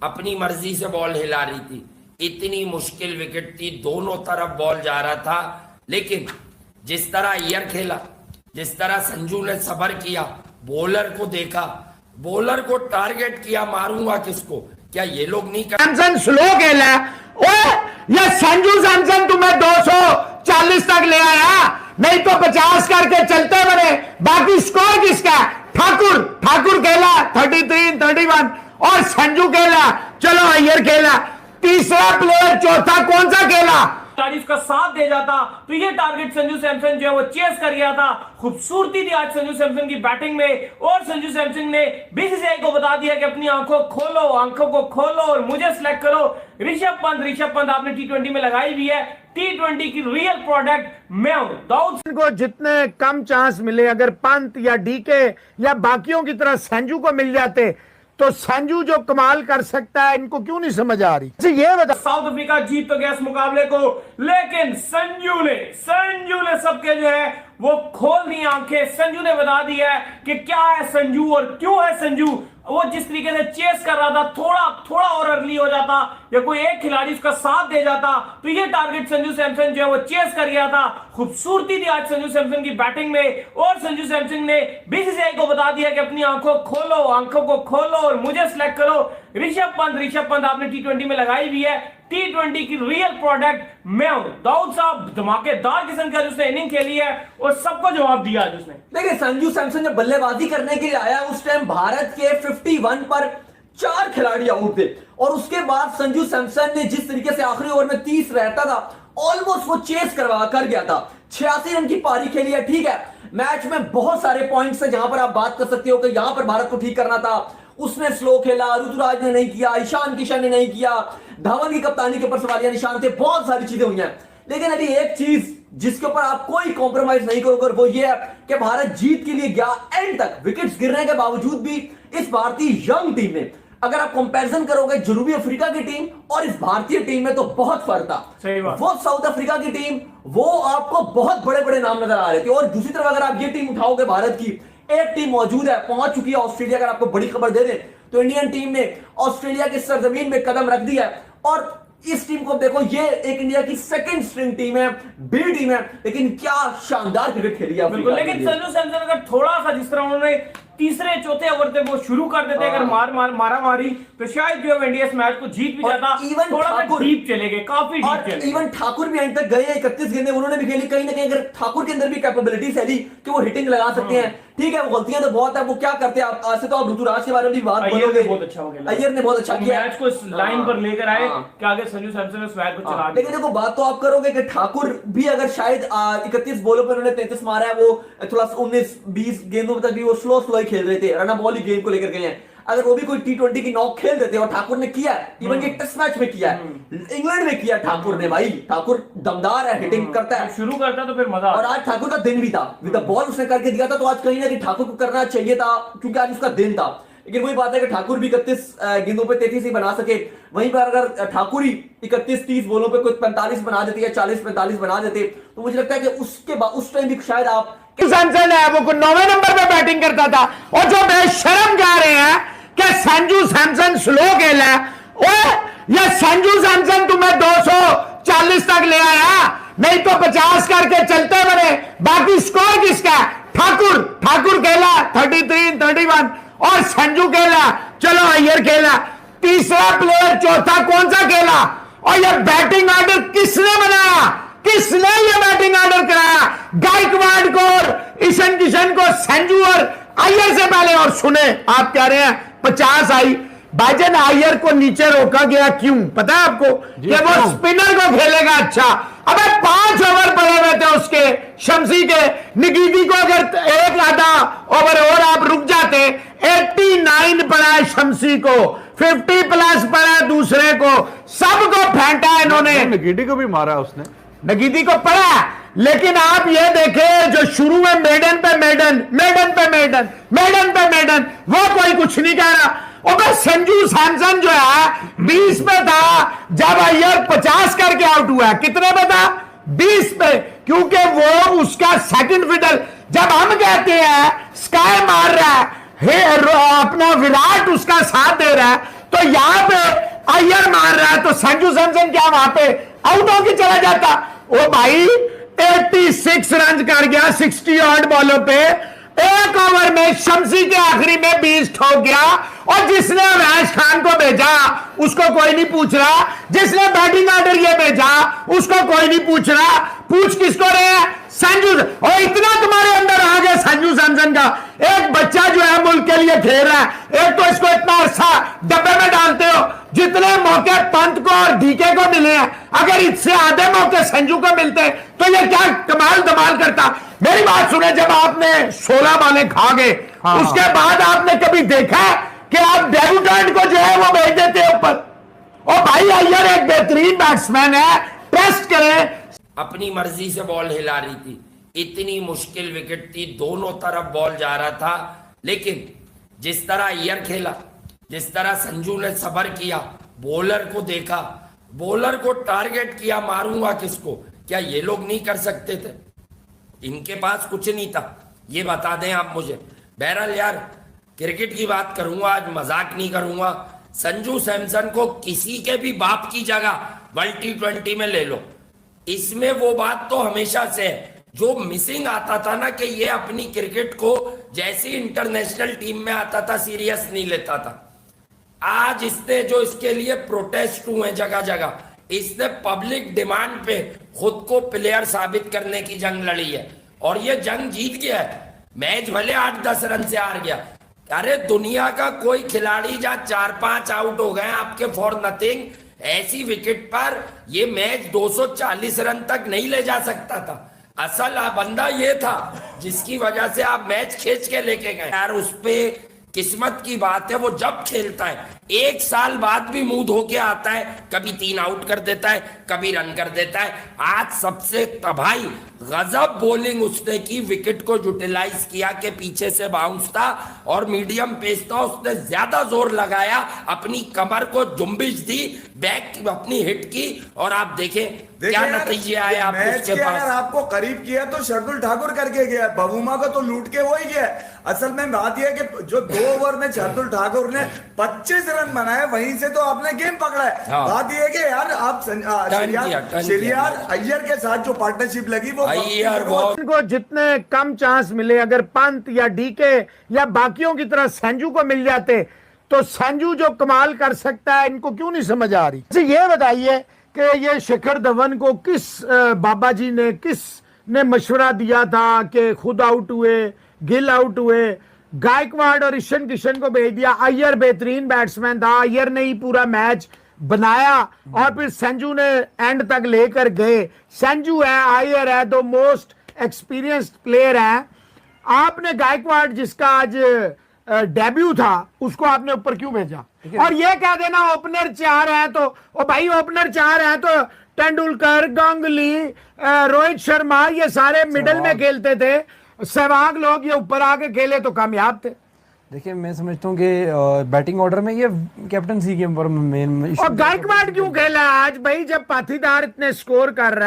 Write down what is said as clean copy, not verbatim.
अपनी मर्जी से बॉल हिला रही थी। इतनी मुश्किल विकेट थी, दोनों तरफ बॉल जा रहा था, लेकिन जिस तरह अय्यर खेला, जिस तरह संजू ने सबर किया, बॉलर को देखा, बॉलर को टारगेट किया, मारूंगा किसको, क्या ये लोग नहीं कर। सैमसन स्लो खेला, ये संजू सैमसन तुम्हें 240 तक ले आया, नहीं तो 50 करके चलते बने। बाकी स्कोर किसका? ठाकुर खेला 33, 31 और संजू खेला, चलो अय्यर खेला। तीसरा प्लेयर चौथा कौन सा खेला? तारीफ का साथ दे जाता तो ये टारगेट संजू सैमसन जो है वो चेस कर गया था। खूबसूरती थी आज संजू सैमसन की बैटिंग में, और संजू सैमसन ने बीसीसीआई को बता दिया कि अपनी आंखों को खोलो और मुझे सिलेक्ट करो। ऋषभ पंत आपने टी20 में लगाई हुई है, टी20 की रियल प्रोडक्ट मैं हूं। दाऊद को जितने कम चांस मिले, अगर पंत या डीके या बाकियों की तरह संजू को मिल जाते तो संजू जो कमाल कर सकता है, इनको क्यों नहीं समझ आ रही? अच्छा ये बता, साउथ अफ्रीका जीत तो गया इस मुकाबले को, लेकिन संजू ने सबके जो है वो खोल दी आंखें। संजू ने बता दिया है कि क्या है संजू और क्यों है संजू। वो जिस तरीके से चेस कर रहा था, थोड़ा और अर्ली हो जाता या कोई एक खिलाड़ी उसका साथ दे जाता तो ये टारगेट संजू सैमसन जो है वो चेस कर गया था। खूबसूरती थी आज संजू सैमसन की बैटिंग में, और संजू सैमसन ने बीसीसीआई को बता दिया कि अपनी आंखों को खोलो और मुझे सिलेक्ट करो। ऋषभ पंत आपने टी20 में लगाई हुई है, टी20 की रियल प्रोडक्ट मैं हूं। दाऊद साहब धमाकेदार किस्म का उसने इनिंग खेली है और सबको जवाब दिया आज उसने। देखिए संजू सैमसन जब बल्लेबाजी करने के लिए आया, उस टाइम भारत के 51 पर 4 खिलाड़ी आउट थे, और उसके बाद संजू सैमसन ने जिस तरीके से आखिरी ओवर में 30 रहता था, ऑलमोस्ट वो चेस करवा कर गया था। 86 रन की पारी खेली है। ठीक है, मैच में बहुत सारे पॉइंट्स है जहां पर आप बात कर सकते हो कि यहां पर भारत को ठीक करना था। उसने स्लो खेला, ऋतुराज ने नहीं किया, ईशान किशन ने नहीं किया, धवन की कप्तानी के ऊपर सवालिया निशान थे, बहुत सारी चीजें हुई हैं। लेकिन अभी एक चीज जिसके ऊपर आप कोई कॉम्प्रोमाइज नहीं करोगे वो ये है कि भारत जीत के लिए गया एंड तक। विकेट्स गिरने के बावजूद भी इस भारतीय यंग टीम ने, अगर आप कंपैरिजन करोगे जनूबी अफ्रीका की टीम और इस भारतीय टीम में, तो बहुत फर्क था। सही बात। वो साउथ अफ्रीका की टीम, वो आपको बहुत बड़े बड़े नाम नजर आ रहे थे, और दूसरी तरफ अगर आप ये टीम उठाओगे, भारत की एक टीम मौजूद है, पहुंच चुकी है ऑस्ट्रेलिया। अगर आपको बड़ी खबर दे दें तो इंडियन टीम ने ऑस्ट्रेलिया की सरजमीन में कदम रख दिया है, और इस टीम को देखो, ये एक इंडिया की सेकंड स्ट्रिंग टीम है, बी टीम है, लेकिन क्या शानदार क्रिकेट खेली है। बिल्कुल, लेकिन संजू सैमसन अगर थोड़ा सा जिस तरह उन्होंने तीसरे चौथे ओवर तक वो शुरू कर देते, अगर मारा मारी तो शायद जो इंडिया इस मैच को जीत भी जाता। इवन थोड़ा सा डीप चले गए, काफी डीप चले गए। इवन ठाकुर भी एंड तक गए, 31 गेंदें उन्होंने भी खेली। कहीं ना कहीं अगर ठाकुर के अंदर भी कैपेबिलिटीज है कि वो हिटिंग लगा सकते हैं। ठीक है, वो गलतियां तो बहुत है, वो क्या करते हैं। आज से तो आप ऋतुराज के बारे में भी बात बोलोगे, बहुत अच्छा हो गया, अय्यर ने बहुत अच्छा किया, मैच को इस लाइन पर लेकर आए कि आगे संजू सैमसन उस मैच को चला। लेकिन देखो बात तो आप करोगे कि ठाकुर भी अगर शायद 31 बॉलों पर उन्होंने 33 मारा है, वो थोड़ा 19-20 गेंदों तक भी वो स्लो ही खेल रहे थे, रन बॉल गेम को लेकर गए हैं। अगर वो भी कोई टी20 की नॉक खेल देते, और ठाकुर ने किया, इवन ये टेस्ट मैच में किया है, इंग्लैंड में किया ठाकुर ने। भाई ठाकुर दमदार है, हिटिंग करता है, शुरू करता तो फिर मजा। और आज ठाकुर का दिन भी था, विद द बॉल उसने करके दिया था, तो आज कहीं ना कहीं ठाकुर को करना चाहिए था, क्योंकि आज उसका दिन था। लेकिन वही बात है कि ठाकुर भी 31 गेंदों पे 33 ही बना सके। वहीं पर अगर ठाकुर ही 31-30 बॉलों पे कुछ 45 बना देते या 40-45 बना देते, तो मुझे लगता है कि उसके बाद उस टाइम भी शायद आप सैमसन है वो 9वें नंबर पे बैटिंग करता था, और जो बेशरम कह रहे हैं कि संजू सैमसन स्लो खेला, ये संजू सैमसन तुम्हें 240 तक ले आया, नहीं तो 50 करके चलते बने। बाकी स्कोर किसका? ठाकुर खेला 33, 31 और संजू खेला, चलो अय्यर खेला। तीसरा प्लेयर चौथा कौन सा खेला? और ये बैटिंग ऑर्डर किसने बनाया? किसने ये बैटिंग ऑर्डर कराया? गायकवाड़ को और ईशान किशन को संजू और अय्यर से पहले। और सुने, आप कह रहे हैं 50 आई, भाईजान अय्यर को नीचे रोका गया, क्यों पता है आपको? कि वो स्पिनर को खेलेगा। अच्छा, अबे 5 ओवर पड़े हुए थे उसके, शमसी के, निगीदी को अगर एक आधा ओवर और आप रुक जाते, 89 पड़ा है शमसी को, 50 प्लस पड़ा है दूसरे को, सबको फेंटा इन्होंने। निगीदी को भी मारा उसने, नगीदी को पड़ा। लेकिन आप ये देखें, जो शुरू में मेडन पे मेडन, वो कोई कुछ नहीं कह रहा। और संजू सैमसन जो है 20 पे था जब अय्यर 50 करके आउट हुआ। कितने पे था? 20 पे, क्योंकि वो उसका सेकंड फिडल। जब हम कहते हैं स्काई मार रहा है, अपना विराट उसका साथ दे रहा है, तो यहां पे अय्यर मार रहा है तो संजू सैमसन क्या वहां पे आउट होके चला जाता? ओ भाई 86 रन कर गया 60 ऑड बॉलों पे, एक ओवर में शमसी के आखिरी में 20 ठोक गया। और जिसने अवैश खान को भेजा उसको कोई नहीं पूछ रहा, जिसने बैटिंग ऑर्डर ये भेजा उसको कोई नहीं पूछ रहा। पूछ किसको रहे हैं? संजू। और इतना तुम्हारे अंदर आ गया संजू सैमसन का, एक बच्चा जो है मुल्क के लिए खेल रहा है, एक तो इसको इतना अरसा डब्बे में डालते हो, जितने मौके पंत को और डीके को मिले हैं, अगर इससे आधे मौके संजू को मिलते तो ये क्या कमाल धमाल करता। मेरी बात सुने, जब आपने 16 बॉलें खा गए, उसके बाद आपने कभी देखा कि आप डेब्यूटेंट को जो है वो भेज देते हैं ऊपर? और भाई अय्यर एक बेहतरीन बैट्समैन है, ट्रस्ट करें। अपनी मर्जी से बॉल हिला रही थी, इतनी मुश्किल विकेट थी, दोनों तरफ बॉल जा रहा था, लेकिन जिस तरह अय्यर खेला, जिस तरह संजू ने सबर किया, बॉलर को देखा, बॉलर को टारगेट किया, मारूंगा किसको, क्या ये लोग नहीं कर सकते थे? इनके पास कुछ नहीं था, ये बता दें आप मुझे। बहरहाल यार, क्रिकेट की बात करूंगा आज, मजाक नहीं करूंगा। संजू सैमसन को किसी के भी बाप की जगह वर्ल्ड T20 में ले लो, इसमें वो बात तो हमेशा से है जो मिसिंग आता था ना, कि ये अपनी क्रिकेट को जैसी इंटरनेशनल टीम में आता था सीरियस नहीं लेता था। आज इसने जो इसके लिए प्रोटेस्ट हुए जगह जगह, इसने पब्लिक डिमांड पे खुद को प्लेयर साबित करने की जंग लड़ी है और ये जंग जीत गया है। मैच भले 8-10 रन से हार गया, अरे दुनिया का कोई खिलाड़ी जहां 4-5 आउट हो गए आपके फॉर नथिंग, ऐसी विकेट पर ये मैच 240 रन तक नहीं ले जा सकता था। असल बंदा ये था जिसकी वजह से आप मैच खींच के लेके गए यार। उस पे किस्मत की बात है, वो जब खेलता है 1 साल बाद भी मुंह धो के आता है, कभी 3 आउट कर देता है, कभी रन कर देता है। आज सबसे तबाही गजब बॉलिंग उसने की, विकेट को यूटिलाइज किया कि पीछे से बाउंस था और मीडियम पेस था, उसने ज्यादा जोर लगाया, अपनी कमर को जुम्बिश दी, बैक अपनी हिट की और आप देखें क्या नतीजे आए आप उसके पास। अगर आपको करीब किया तो शार्दुल ठाकुर करके गया, बबूमा को तो लूट के वही गया। असल में बात यह कि जो 2 ओवर में शार्दुल ठाकुर ने 25 रन बनाए, वहीं से तो आपने गेम पकड़ा है। हाँ। बात यह है कि यार आप शरियार अय्यर के साथ जो पार्टनरशिप लगी वो अय्यर को जितने कम चांस मिले, अगर पंत या डीके या बाकियों की तरह संजू को मिल जाते तो संजू जो कमाल कर सकता है, इनको क्यों नहीं समझ आ रही? अच्छा ये बताइए कि ये शिखर धवन को किस बाबा जी ने किस ने मशवरा दिया था कि खुद आउट हुए, गिल आउट हुए, गायकवाड़ और ईशान किशन को भेज दिया। अय्यर बेहतरीन बैट्समैन था, अय्यर ने ही पूरा मैच बनाया और फिर संजू ने एंड तक लेकर गए। संजू है, अय्यर है, दो मोस्ट एक्सपीरियंस्ड प्लेयर हैं। आपने गायकवाड़ जिसका आज डेब्यू था उसको आपने ऊपर क्यों भेजा? और ये कह देना ओपनर 4 है तो, ओ भाई ओपनर 4 है तो तेंदुलकर, गांगुली, रोहित शर्मा ये सारे मिडिल में खेलते थे, सहवाग लोग ये ऊपर आके खेले तो कामयाब थे। देखिए मैं समझता हूँ कि बैटिंग ऑर्डर में ये कैप्टनसी के ऊपर मेन और गायकवाड़ क्यों खेला आज भाई, जब पाटीदार इतने स्कोर कर रहा है?